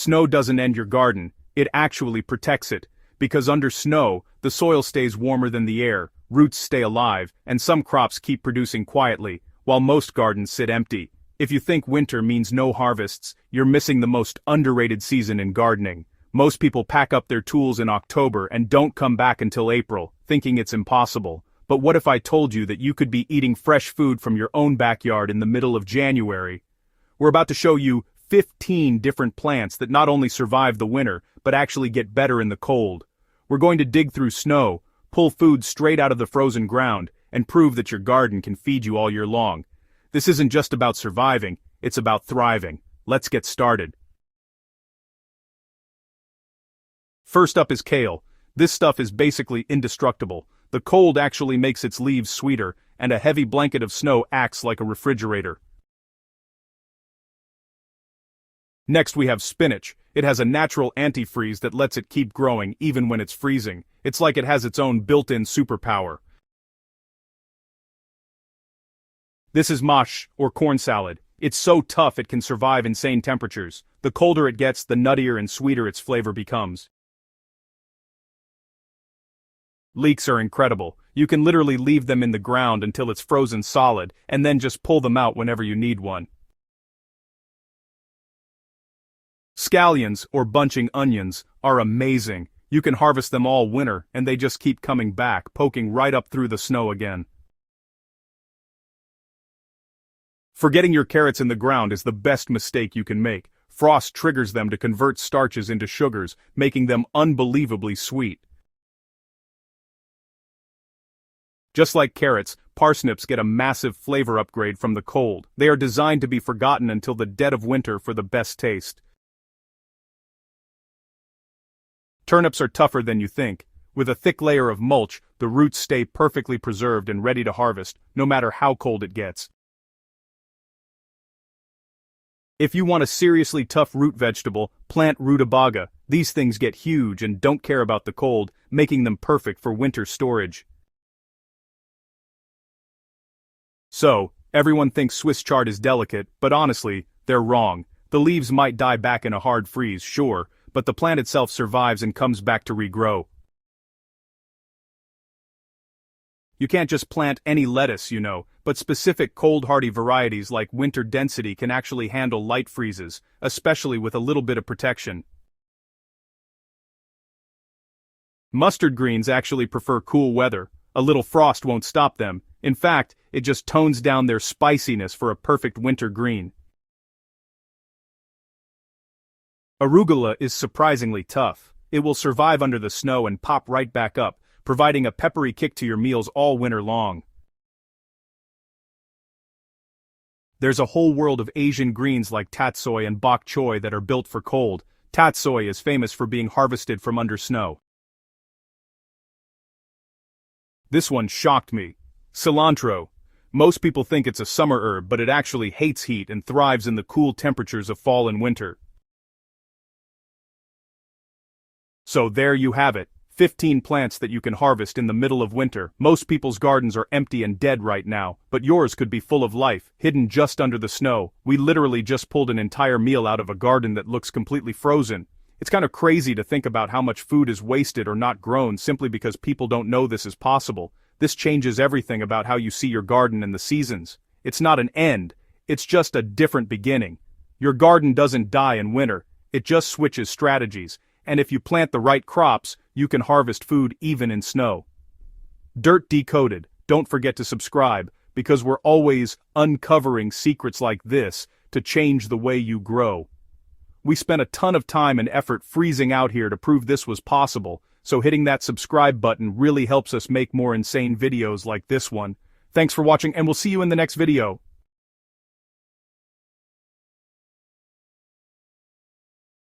Snow doesn't end your garden, it actually protects it. Because under snow, the soil stays warmer than the air, roots stay alive, and some crops keep producing quietly, while most gardens sit empty. If you think winter means no harvests, you're missing the most underrated season in gardening. Most people pack up their tools in October and don't come back until April, thinking it's impossible. But what if I told you that you could be eating fresh food from your own backyard in the middle of January? We're about to show you 15 different plants that not only survive the winter, but actually get better in the cold. We're going to dig through snow, pull food straight out of the frozen ground, and prove that your garden can feed you all year long. This isn't just about surviving, it's about thriving. Let's get started. First up is kale. This stuff is basically indestructible. The cold actually makes its leaves sweeter, and a heavy blanket of snow acts like a refrigerator. Next we have spinach. It has a natural antifreeze that lets it keep growing even when it's freezing. It's like it has its own built-in superpower. This is mulch, or corn salad. It's so tough it can survive insane temperatures. The colder it gets, the nuttier and sweeter its flavor becomes. Leeks are incredible. You can literally leave them in the ground until it's frozen solid, and then just pull them out whenever you need one. Scallions, or bunching onions, are amazing. You can harvest them all winter, and they just keep coming back, poking right up through the snow again. Forgetting your carrots in the ground is the best mistake you can make. Frost triggers them to convert starches into sugars, making them unbelievably sweet. Just like carrots, parsnips get a massive flavor upgrade from the cold. They are designed to be forgotten until the dead of winter for the best taste. Turnips are tougher than you think. With a thick layer of mulch, the roots stay perfectly preserved and ready to harvest, no matter how cold it gets. If you want a seriously tough root vegetable, plant rutabaga. These things get huge and don't care about the cold, making them perfect for winter storage. So, everyone thinks Swiss chard is delicate, but honestly, they're wrong. The leaves might die back in a hard freeze, sure, but the plant itself survives and comes back to regrow. You can't just plant any lettuce, you know, but specific cold-hardy varieties like winter density can actually handle light freezes, especially with a little bit of protection. Mustard greens actually prefer cool weather. A little frost won't stop them. In fact, it just tones down their spiciness for a perfect winter green. Arugula is surprisingly tough. It will survive under the snow and pop right back up, providing a peppery kick to your meals all winter long. There's a whole world of Asian greens like tatsoi and bok choy that are built for cold. Tatsoi is famous for being harvested from under snow. This one shocked me. Cilantro. Most people think it's a summer herb, but it actually hates heat and thrives in the cool temperatures of fall and winter. So there you have it, 15 plants that you can harvest in the middle of winter. Most people's gardens are empty and dead right now, but yours could be full of life, hidden just under the snow. We literally just pulled an entire meal out of a garden that looks completely frozen. It's kind of crazy to think about how much food is wasted or not grown simply because people don't know this is possible. This changes everything about how you see your garden and the seasons. It's not an end, it's just a different beginning. Your garden doesn't die in winter, it just switches strategies. And if you plant the right crops, you can harvest food even in snow. Dirt Decoded. Don't forget to subscribe, because we're always uncovering secrets like this to change the way you grow. We spent a ton of time and effort freezing out here to prove this was possible, so hitting that subscribe button really helps us make more insane videos like this one. Thanks for watching, and we'll see you in the next video.